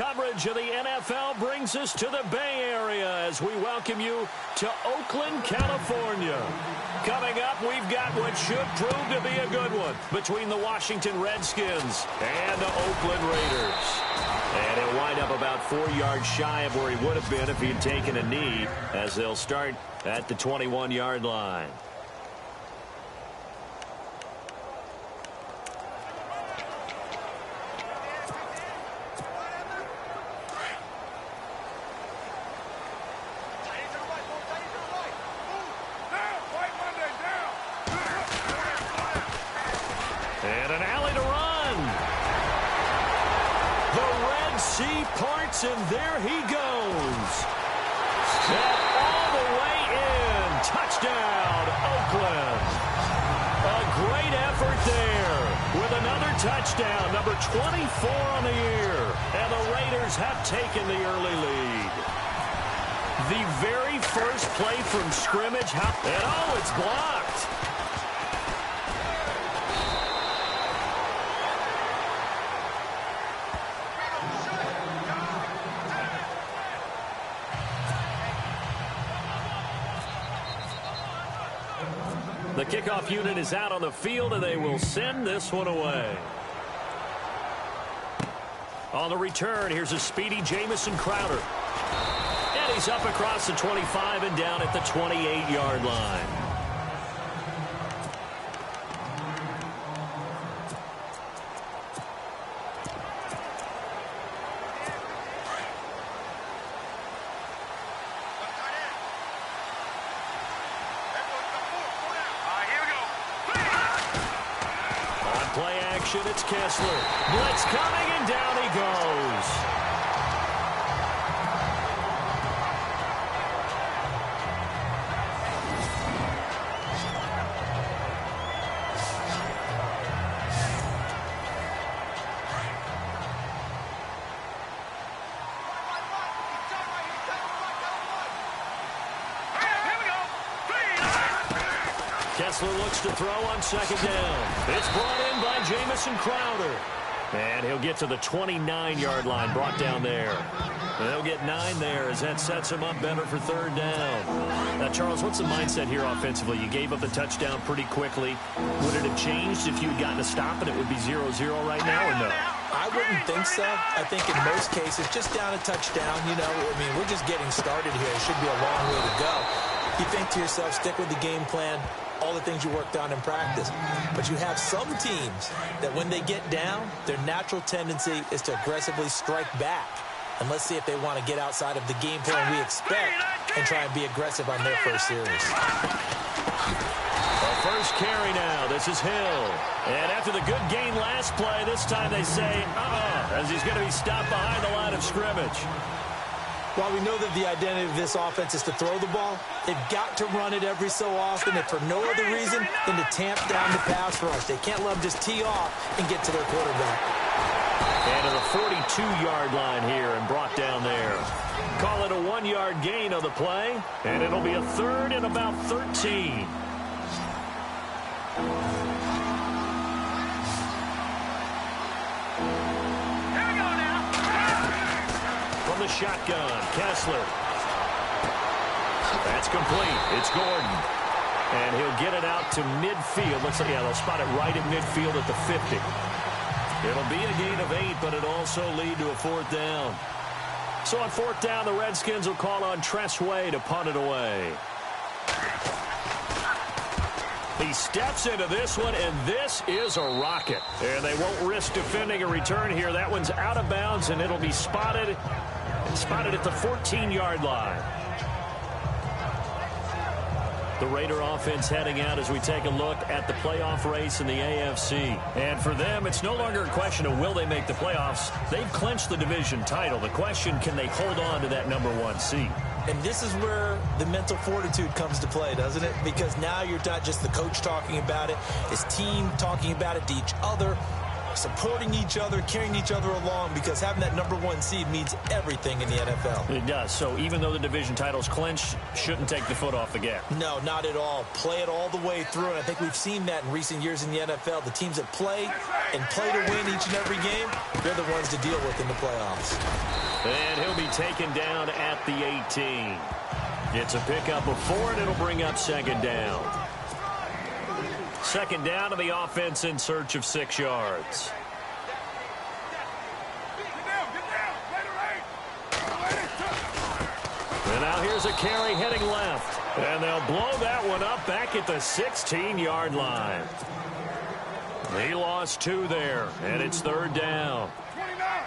coverage of the NFL brings us to the Bay Area as we welcome you to Oakland, California. Coming up, we've got what should prove to be a good one between the Washington Redskins and the Oakland Raiders. And he'll wind up about 4 yards shy of where he would have been if he had taken a knee, as they'll start at the 21-yard line. And an alley to run. The Red Sea parts, and there he goes. Set all the way in. Touchdown, Oakland. A great effort there with another touchdown, number 24 on the year. And the Raiders have taken the early lead. The very first play from scrimmage, and oh, it's blocked. The kickoff unit is out on the field, and they will send this one away. On the return, here's a speedy Jamison Crowder. And he's up across the 25 and down at the 28-yard line. Play action, it's Kessler. Blitz coming, and down he goes. Kessler looks to throw on second down. It's brought in by Jamison Crowder. And he'll get to the 29-yard line, brought down there. And he'll get 9 there as that sets him up better for third down. Now, Charles, what's the mindset here offensively? You gave up the touchdown pretty quickly. Would it have changed if you had gotten a stop and it would be 0-0 right now, or no? I wouldn't think so. I think in most cases, just down a touchdown, you know, I mean, we're just getting started here. It should be a long way to go. You think to yourself, stick with the game plan, all the things you worked on in practice. But you have some teams that when they get down, their natural tendency is to aggressively strike back. And let's see if they want to get outside of the game plan we expect and try and be aggressive on their first series. The first carry now. This is Hill. And after the good gain last play, this time they say, as he's going to be stopped behind the line of scrimmage. While we know that the identity of this offense is to throw the ball, they've got to run it every so often, and for no other reason than to tamp down the pass rush. They can't let them just tee off and get to their quarterback. And to the 42-yard line here and brought down there. Call it a 1-yard gain on the play, and it'll be a third and about 13. The shotgun, Kessler. That's complete. It's Gordon. And he'll get it out to midfield. Looks like, yeah, they'll spot it right at midfield at the 50. It'll be a gain of 8, but it'll also lead to a fourth down. So on fourth down, the Redskins will call on Tress Way to punt it away. He steps into this one, and this is a rocket. And they won't risk defending a return here. That one's out of bounds, and it'll be spotted at the 14-yard line. The Raider offense heading out as we take a look at the playoff race in the AFC. And for them, it's no longer a question of will they make the playoffs. They've clinched the division title. The question, can they hold on to that #1 seed? And this is where the mental fortitude comes to play, doesn't it? Because now you're not just the coach talking about it, his team talking about it to each other, supporting each other, carrying each other along, because having that #1 seed means everything in the NFL. It does. So even though the division title's clinched, shouldn't take the foot off the gas. No, not at all. Play it all the way through, and I think we've seen that in recent years in the NFL. The teams that play and play to win each and every game, they're the ones to deal with in the playoffs. And he'll be taken down at the 18. It's a pickup of 4, and it'll bring up second down. Second down to the offense in search of 6 yards. And now here's a carry heading left. And they'll blow that one up back at the 16-yard line. He lost 2 there, and it's third down.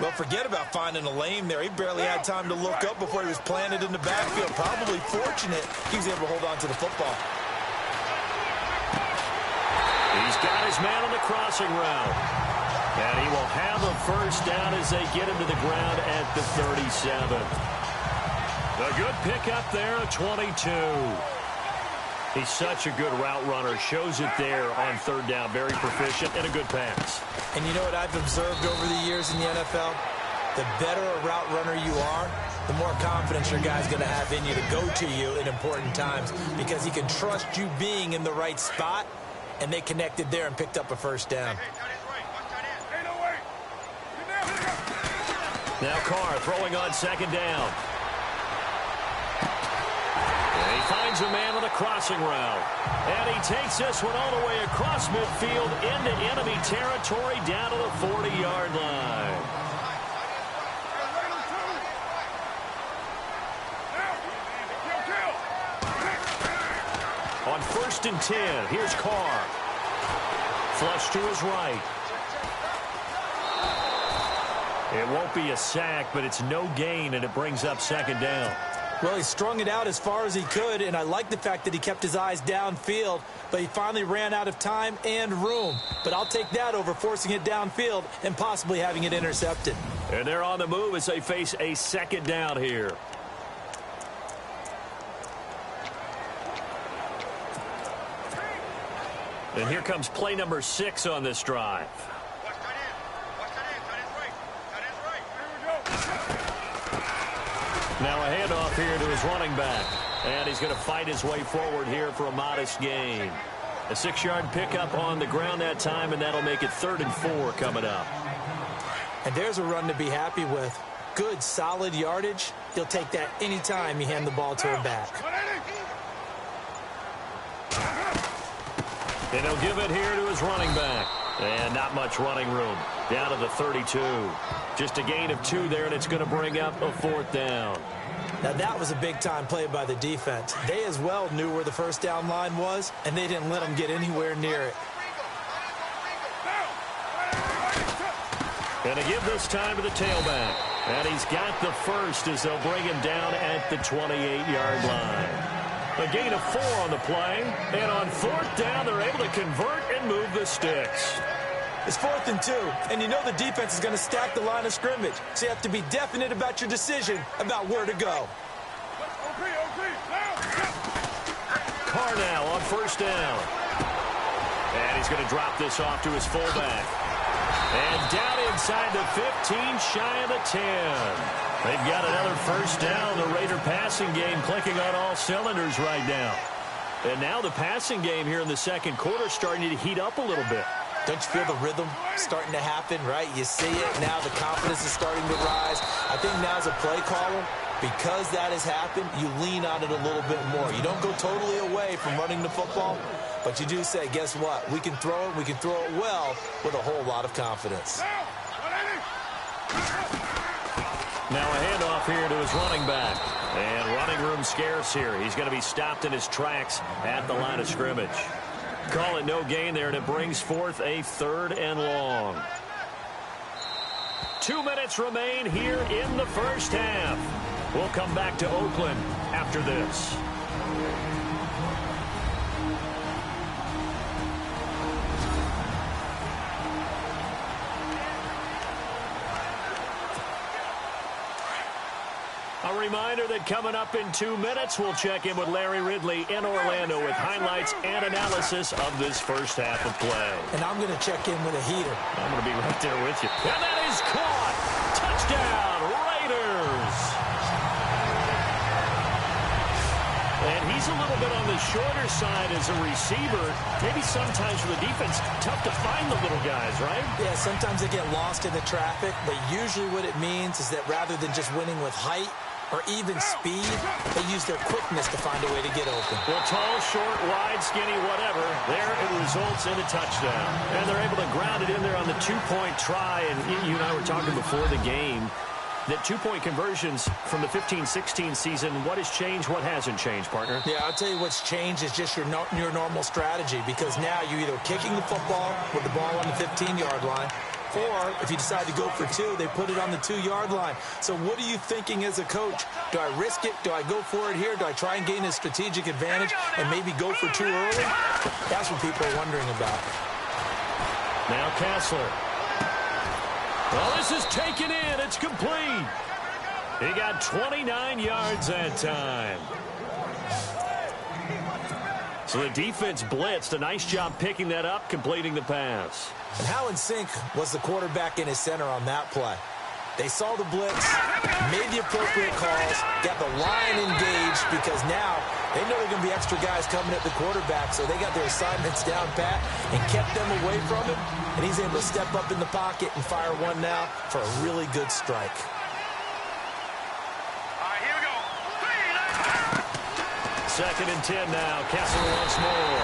Well, forget about finding a lane there. He barely had time to look up before he was planted in the backfield. Probably fortunate he was able to hold on to the football. He's got his man on the crossing route. And he will have a first down as they get him to the ground at the 37. A good pickup there, a 22. He's such a good route runner. Shows it there on third down. Very proficient and a good pass. And you know what I've observed over the years in the NFL? The better a route runner you are, the more confidence your guy's going to have in you to go to you in important times because he can trust you being in the right spot, and they connected there and picked up a first down. Now Carr throwing on second down. And he finds a man on the crossing route. And he takes this one all the way across midfield into enemy territory down to the 40-yard line. On 1st and 10, here's Carr. Flush to his right. It won't be a sack, but it's no gain, and it brings up second down. Well, he strung it out as far as he could, and I like the fact that he kept his eyes downfield, but he finally ran out of time and room. But I'll take that over forcing it downfield and possibly having it intercepted. And they're on the move as they face a second down here. And here comes play number 6 on this drive. Now a handoff here to his running back. And he's going to fight his way forward here for a modest gain. A 6-yard pickup on the ground that time, and that'll make it 3rd and 4 coming up. And there's a run to be happy with. Good, solid yardage. He'll take that anytime you hand the ball to him back. And he'll give it here to his running back. And not much running room. Down to the 32. Just a gain of 2 there, and it's going to bring up a 4th down. Now, that was a big-time play by the defense. They as well knew where the first down line was, and they didn't let them get anywhere near it. Going to give this time to the tailback. And he's got the first as they'll bring him down at the 28-yard line. A gain of 4 on the play. And on 4th down, they're able to convert and move the sticks. It's 4th and 2, and you know the defense is going to stack the line of scrimmage. So you have to be definite about your decision about where to go. Carr now on 1st down. And he's going to drop this off to his fullback. And down inside the 15, shy of the 10. They've got another first down. The Raider passing game clicking on all cylinders right now. And now the passing game here in the second quarter starting to heat up a little bit. Don't you feel the rhythm starting to happen, right? You see it. Now the confidence is starting to rise. I think now as a play caller, because that has happened, you lean on it a little bit more. You don't go totally away from running the football, but you do say, guess what? We can throw it. We can throw it well with a whole lot of confidence. Now a handoff here to his running back. And running room scarce here. He's going to be stopped in his tracks at the line of scrimmage. Call it no gain there, and it brings forth a 3rd and long. 2 minutes remain here in the first half. We'll come back to Oakland after this. A reminder that coming up in 2 minutes, we'll check in with Larry Ridley in Orlando with highlights and analysis of this first half of play. And I'm going to check in with a heater. I'm going to be right there with you. And that is caught. Touchdown, Raiders. And he's he's a little bit on the shorter side as a receiver. Maybe sometimes for the defense, tough to find the little guys, right? Yeah, sometimes they get lost in the traffic, but usually what it means is that rather than just winning with height or even speed, they use their quickness to find a way to get open. Well, tall, short, wide, skinny, whatever, there it results in a touchdown. And they're able to ground it in there on the two-point try. And you and I were talking before the game that two-point conversions from the 15-16 season, what has changed, what hasn't changed, partner? Yeah, I'll tell you what's changed is just your normal strategy, because now you're either kicking the football with the ball on the 15-yard line, or if you decide to go for two, they put it on the 2-yard line. So what are you thinking as a coach? Do I risk it? Do I go for it here? Do I try and gain a strategic advantage and maybe go for two early? That's what people are wondering about. Now Kessler. Well, this is taken in. It's complete. He got 29 yards that time. So the defense blitzed. A nice job picking that up, completing the pass. And how in sync was the quarterback and his center on that play? They saw the blitz, made the appropriate calls, got the line engaged, because now they know there are going to be extra guys coming at the quarterback, so they got their assignments down pat and kept them away from him, and he's able to step up in the pocket and fire one now for a really good strike. All right, here we go. 2nd and 10 now. Kessler once more.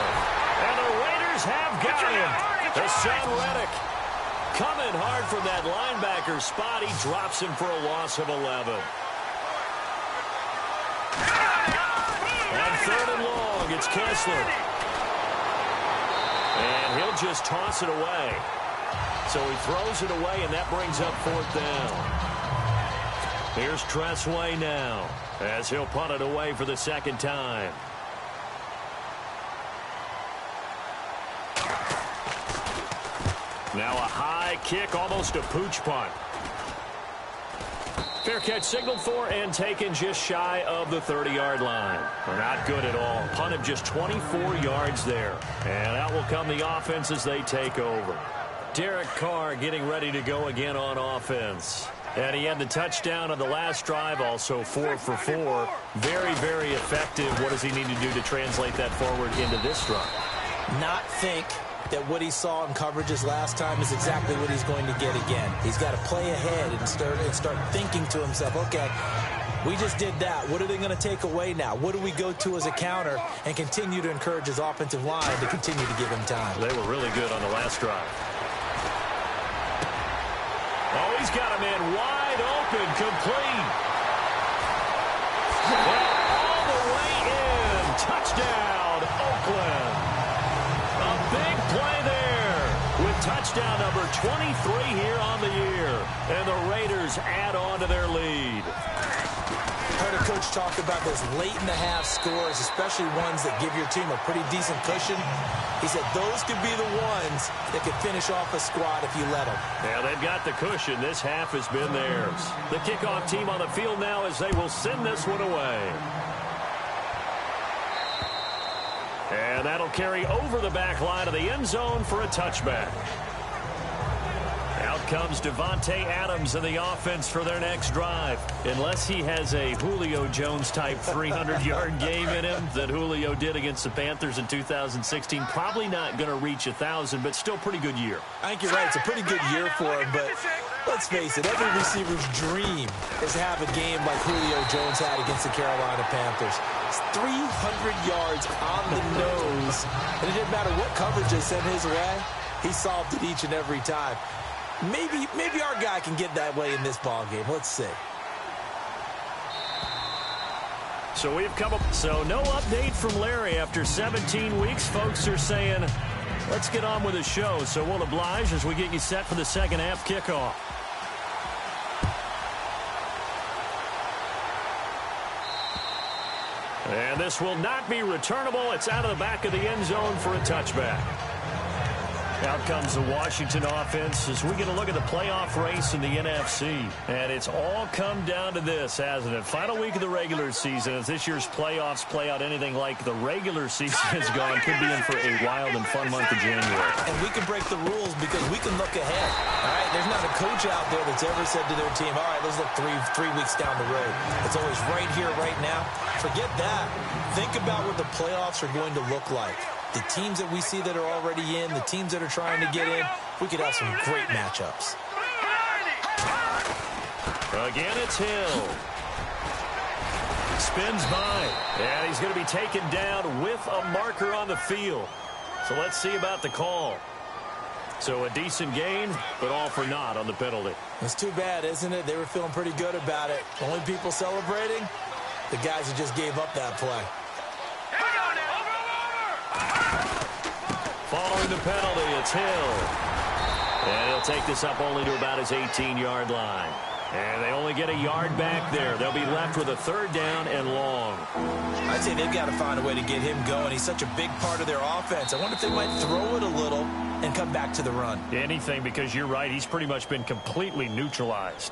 And the Raiders have got him. Hassan Reddick coming hard from that linebacker spot. He drops him for a loss of 11. On 3rd and long, it's Kessler. And he'll just toss it away. So he throws it away, and that brings up 4th down. Here's Tressway now, as he'll punt it away for the 2nd time. Now a high kick, almost a pooch punt. Fair catch signaled for and taken just shy of the 30-yard line. Not good at all. Punt of just 24 yards there. And out will come the offense as they take over. Derek Carr getting ready to go again on offense. And he had the touchdown on the last drive, also 4 for 4. Very, very effective. What does he need to do to translate that forward into this drive? Not think that what he saw in coverages last time is exactly what he's going to get again. He's got to play ahead and start thinking to himself, okay, we just did that. What are they going to take away now? What do we go to as a counter? And continue to encourage his offensive line to continue to give him time. They were really good on the last drive. Oh, he's got a man wide open, complete. Well, all the way in. Touchdown, Oakland. A big play there with touchdown number 23 here on the year. And the Raiders add on to their lead. Heard a coach talk about those late-in-the-half scores, especially ones that give your team a pretty decent cushion. He said those could be the ones that could finish off a squad if you let them. Yeah, they've got the cushion. This half has been theirs. The kickoff team on the field now as they will send this one away. And that'll carry over the back line of the end zone for a touchback. Out comes Devontae Adams in the offense for their next drive. Unless he has a Julio Jones-type 300-yard game in him that Julio did against the Panthers in 2016, probably not going to reach 1,000, but still pretty good year. I think you're right. It's a pretty good year for him, but let's face it, every receiver's dream is to have a game like Julio Jones had against the Carolina Panthers. It's 300 yards on the nose, and it didn't matter what coverage they sent his way. He solved it each and every time. Maybe our guy can get that way in this ball game. Let's see. So we've come up. So no update from Larry after 17 weeks. Folks are saying, let's get on with the show. So we'll oblige as we get you set for the second half kickoff. And this will not be returnable. It's out of the back of the end zone for a touchback. Out comes the Washington offense as we get a look at the playoff race in the NFC. And it's all come down to this, hasn't it? Final week of the regular season. As this year's playoffs play out anything like the regular season has gone, could be in for a wild and fun month of January. And we can break the rules because we can look ahead. All right, there's not a coach out there that's ever said to their team, all right, let's look three weeks down the road. It's always right here, right now. Forget that. Think about what the playoffs are going to look like. The teams that we see that are already in, the teams that are trying to get in, we could have some great matchups. Again, it's Hill. Spins by, and he's going to be taken down with a marker on the field. So let's see about the call. So a decent gain, but all for naught on the penalty. It's too bad, isn't it? They were feeling pretty good about it. Only people celebrating, the guys who just gave up that play. Following the penalty, it's Hill. And he'll take this up only to about his 18-yard line. And they only get a yard back there. They'll be left with a third down and long. I'd say they've got to find a way to get him going. He's such a big part of their offense. I wonder if they might throw it a little and come back to the run. Anything, because you're right. He's pretty much been completely neutralized.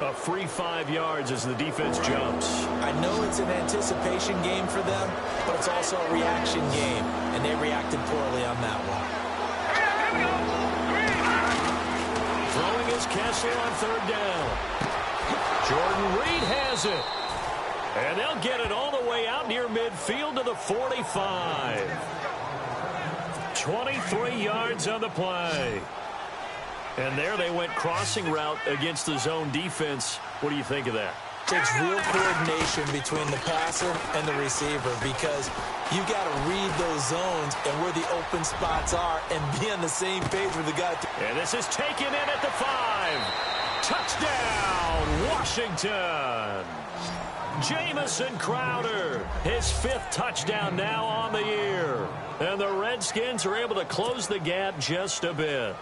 A free 5 yards as the defense jumps. I know it's an anticipation game for them, but it's also a reaction game, and they reacted poorly on that one. Throwing is Kessler on third down. Jordan Reed has it. And they'll get it all the way out near midfield to the 45. 23 yards on the play. And there they went crossing route against the zone defense. What do you think of that? Takes real coordination between the passer and the receiver because you got to read those zones and where the open spots are and be on the same page with the guy. And this is taken in at the 5. Touchdown, Washington. Jamison Crowder, his 5th touchdown now on the year. And the Redskins are able to close the gap just a bit.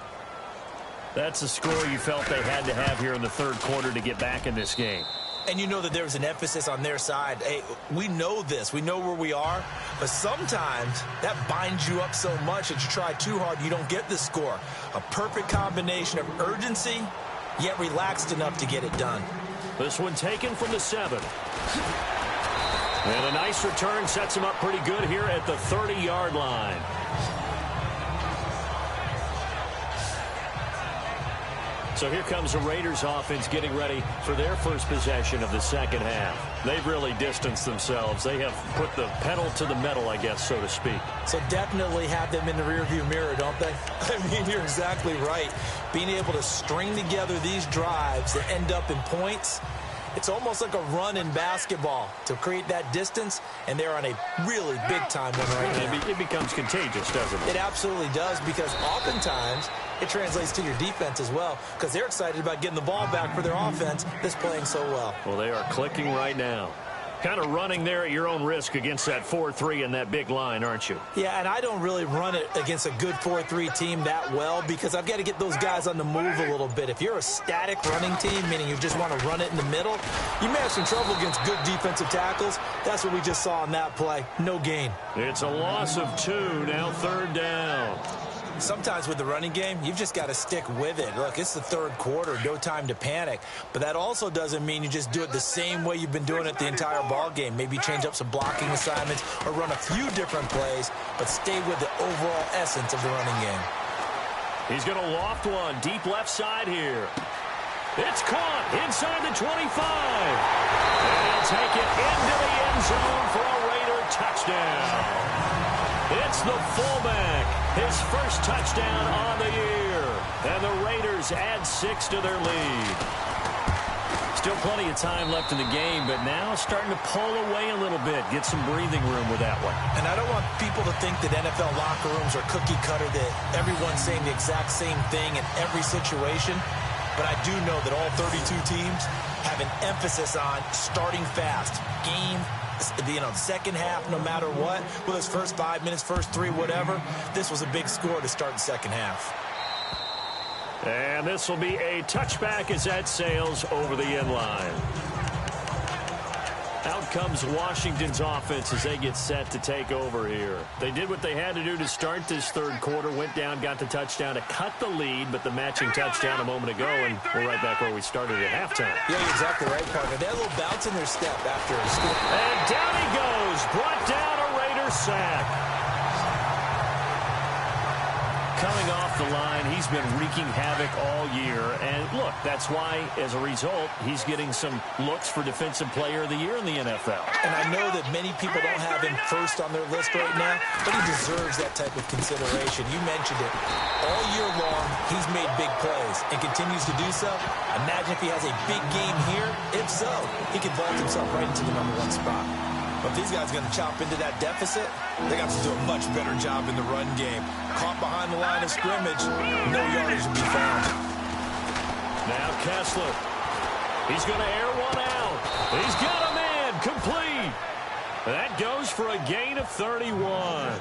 That's the score you felt they had to have here in the third quarter to get back in this game. And you know that there was an emphasis on their side. Hey, we know this. We know where we are. But sometimes that binds you up so much that you try too hard, you don't get the score. A perfect combination of urgency, yet relaxed enough to get it done. This one taken from the 7. And a nice return sets him up pretty good here at the 30-yard line. So here comes the Raiders offense getting ready for their first possession of the second half. They've really distanced themselves. They have put the pedal to the metal, I guess, so to speak. So definitely have them in the rearview mirror, don't they? I mean, you're exactly right. Being able to string together these drives that end up in points, it's almost like a run in basketball to create that distance, and they're on a really big-time one right now. It becomes contagious, doesn't it? It absolutely does, because oftentimes it translates to your defense as well, because they're excited about getting the ball back for their offense that's playing so well. Well, they are clicking right now. Kind of running there at your own risk against that 4-3 and that big line, aren't you? Yeah, and I don't really run it against a good 4-3 team that well because I've got to get those guys on the move a little bit. If you're a static running team, meaning you just want to run it in the middle, you may have some trouble against good defensive tackles. That's what we just saw on that play. No gain. It's a loss of 2, now third down. Sometimes with the running game, you've just got to stick with it. Look, it's the third quarter, no time to panic. But that also doesn't mean you just do it the same way you've been doing it the entire ball game. Maybe change up some blocking assignments or run a few different plays, but stay with the overall essence of the running game. He's going to loft one deep left side here. It's caught inside the 25. And he'll take it into the end zone for a Raider touchdown. It's the fullback, his first touchdown on the year. And the Raiders add 6 to their lead. Still plenty of time left in the game, but now starting to pull away a little bit, get some breathing room with that one. And I don't want people to think that NFL locker rooms are cookie cutter, that everyone's saying the exact same thing in every situation. But I do know that all 32 teams have an emphasis on starting fast, game, second half, no matter what, whether it's first 5 minutes, first 3, whatever. This was a big score to start the second half. And this will be a touchback as that sails over the end line. Out comes Washington's offense as they get set to take over here. They did what they had to do to start this third quarter, went down, got the touchdown to cut the lead, but the matching touchdown a moment ago, and we're right back where we started at halftime. Yeah, you're exactly right, partner. They had a little bounce in their step after a score. And down he goes, brought down a Raider sack. Coming off the line, he's been wreaking havoc all year. And look, that's why, as a result, he's getting some looks for Defensive Player of the Year in the NFL. And I know that many people don't have him first on their list right now, but he deserves that type of consideration. You mentioned it. All year long, he's made big plays and continues to do so. Imagine if he has a big game here. If so, he could vault himself right into the #1 spot. But if these guys are going to chop into that deficit, they got to do a much better job in the run game. Caught behind the line of scrimmage, no yardage to be found. Now Kessler. He's going to air one out. He's got a man complete. That goes for a gain of 31.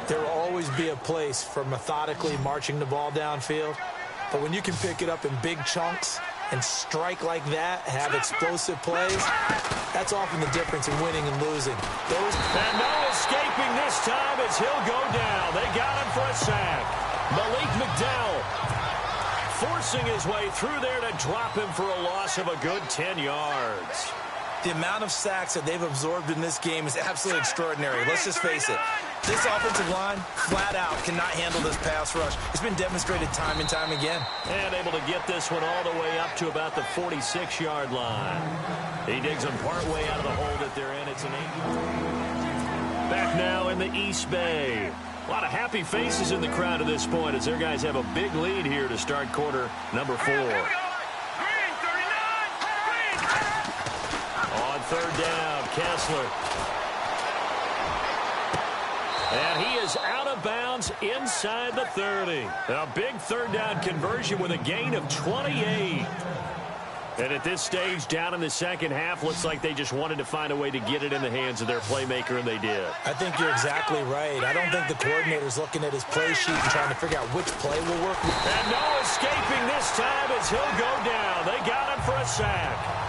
There will always be a place for methodically marching the ball downfield. But when you can pick it up in big chunks and strike like that, have explosive plays, that's often the difference in winning and losing. And no escaping this time as he'll go down. They got him for a sack. Malik McDowell forcing his way through there to drop him for a loss of a good 10 yards. The amount of sacks that they've absorbed in this game is absolutely extraordinary. Let's just face it. This offensive line, flat out, cannot handle this pass rush. It's been demonstrated time and time again. And able to get this one all the way up to about the 46-yard line. He digs them partway out of the hole that they're in. It's an 8. Back now in the East Bay. A lot of happy faces in the crowd at this point as their guys have a big lead here to start quarter number 4. On third down, Kessler. And he is out of bounds inside the 30. A big third down conversion with a gain of 28. And at this stage, down in the second half, looks like they just wanted to find a way to get it in the hands of their playmaker, and they did. I think you're exactly right. I don't think the coordinator's looking at his play sheet and trying to figure out which play will work. And no escaping this time as he'll go down. They got him for a sack.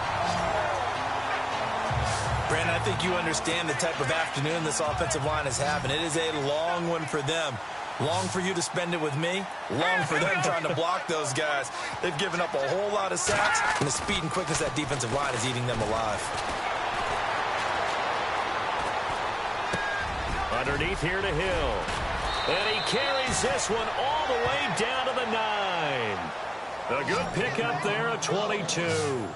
Brandon, I think you understand the type of afternoon this offensive line is having. It is a long one for them. Long for you to spend it with me. Long for them trying to block those guys. They've given up a whole lot of sacks, and the speed and quickness of that defensive line is eating them alive. Underneath here to Hill. And he carries this one all the way down to the 9. A good pickup there, a 22.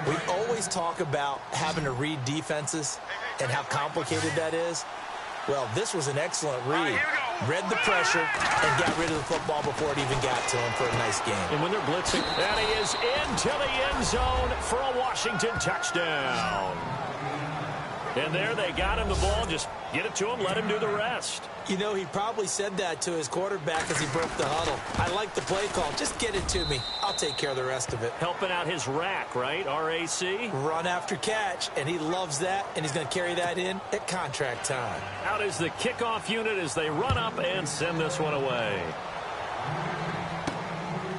We always talk about having to read defenses and how complicated that is. Well, this was an excellent read. Read the pressure and got rid of the football before it even got to him for a nice game. And when they're blitzing, and he is into the end zone for a Washington touchdown. And there they got him the ball. Just get it to him, let him do the rest. You know, he probably said that to his quarterback as he broke the huddle. I like the play call. Just get it to me. I'll take care of the rest of it. Helping out his rack, right? RAC? Run after catch, and he loves that, and he's going to carry that in at contract time. Out is the kickoff unit as they run up and send this one away.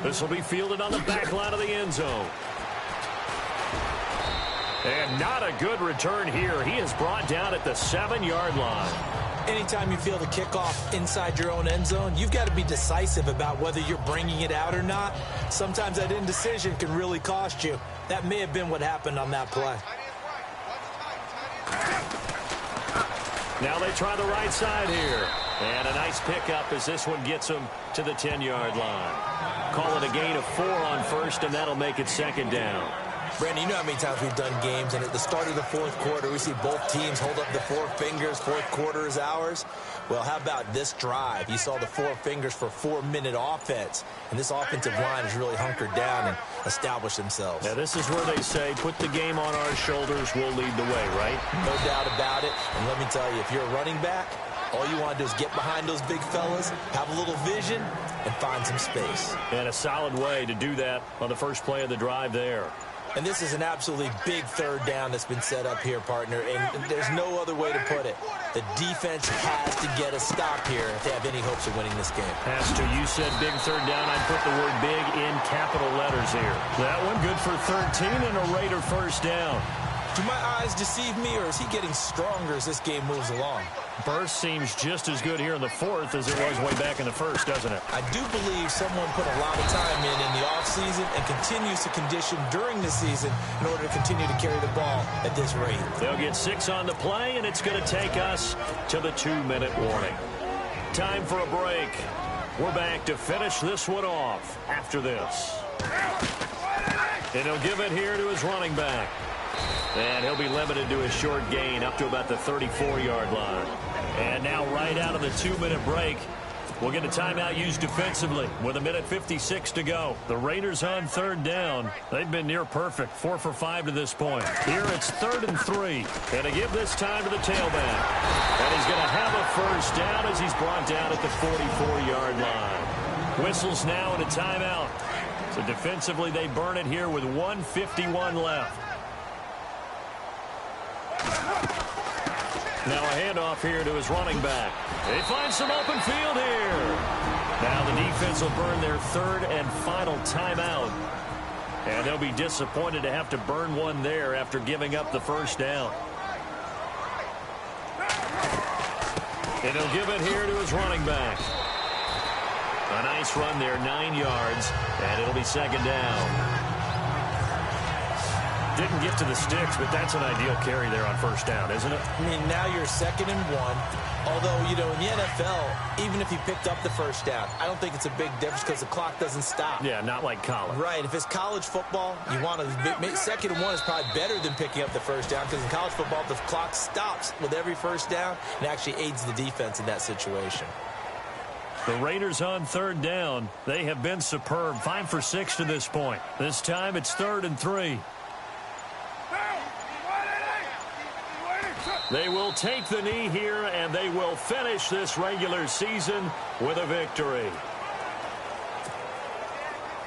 This will be fielded on the back line of the end zone. And not a good return here. He is brought down at the 7-yard line. Anytime you feel the kickoff inside your own end zone, you've got to be decisive about whether you're bringing it out or not. Sometimes that indecision can really cost you. That may have been what happened on that play. Now they try the right side here. And a nice pickup as this one gets him to the 10-yard line. Call it a gain of 4 on first, and that'll make it second down. Brandon, you know how many times we've done games, and at the start of the fourth quarter, we see both teams hold up the 4 fingers, fourth quarter is ours. Well, how about this drive? You saw the 4 fingers for 4-minute offense, and this offensive line has really hunkered down and established themselves. Now, this is where they say, put the game on our shoulders, we'll lead the way, right? No doubt about it, and let me tell you, if you're a running back, all you want to do is get behind those big fellas, have a little vision, and find some space. And a solid way to do that on the first play of the drive there. And this is an absolutely big third down that's been set up here, partner, and there's no other way to put it. The defense has to get a stop here if they have any hopes of winning this game. Has to. You said big third down. I'd put the word big in capital letters here. That one good for 13 and a Raider first down. Do my eyes deceive me, or is he getting stronger as this game moves along? Burst seems just as good here in the fourth as it was way back in the first, doesn't it? I do believe someone put a lot of time in the offseason and continues to condition during the season in order to continue to carry the ball at this rate. They'll get 6 on the play, and it's going to take us to the 2-minute warning. Time for a break. We're back to finish this one off after this. And he'll give it here to his running back. And he'll be limited to a short gain up to about the 34-yard line. And now right out of the 2-minute break, we'll get a timeout used defensively with 1:56 to go. The Raiders on third down. They've been near perfect, 4 for 5 to this point. Here it's 3rd and 3. And to give this time to the tailback. And he's going to have a first down as he's brought down at the 44-yard line. Whistles now and a timeout. So defensively they burn it here with 1:51 left. Now a handoff here to his running back. They find some open field here. Now the defense will burn their 3rd and final timeout. And they'll be disappointed to have to burn one there after giving up the first down. And he'll give it here to his running back. A nice run there, 9 yards, and it'll be 2nd down. Didn't get to the sticks, but that's an ideal carry there on first down, isn't it? I mean, now you're 2nd and 1. Although, you know, in the NFL, even if you picked up the first down, I don't think it's a big difference because the clock doesn't stop. Yeah, not like college. Right. If it's college football, you want to 2nd and 1 is probably better than picking up the first down because in college football, the clock stops with every first down and actually aids the defense in that situation. The Raiders on third down. They have been superb, 5 for 6 to this point. This time it's 3rd and 3. They will take the knee here, and they will finish this regular season with a victory.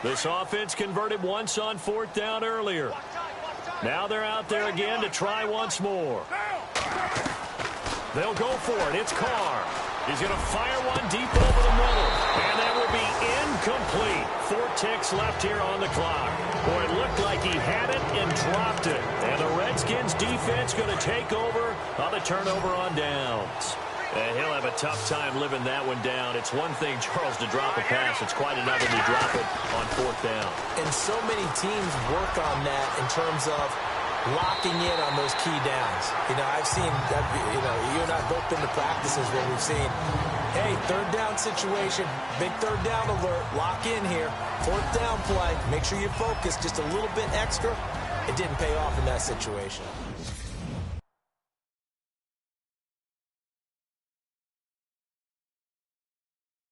This offense converted once on 4th down earlier. Now they're out there again to try once more. They'll go for it. It's Carr. He's going to fire one deep over the middle. And that will be incomplete. 4 ticks left here on the clock. Boy, it looked like he had it and dropped it. And the Redskins defense going to take over on the turnover on downs. And he'll have a tough time living that one down. It's one thing, Charles, to drop a pass. It's quite another to drop it on 4th down. And so many teams work on that in terms of locking in on those key downs. You know, I've seen, you know, you and I have both been to practices where we've seen, hey, 3rd down situation, big 3rd down alert, lock in here, 4th down play, make sure you focus just a little bit extra. It didn't pay off in that situation.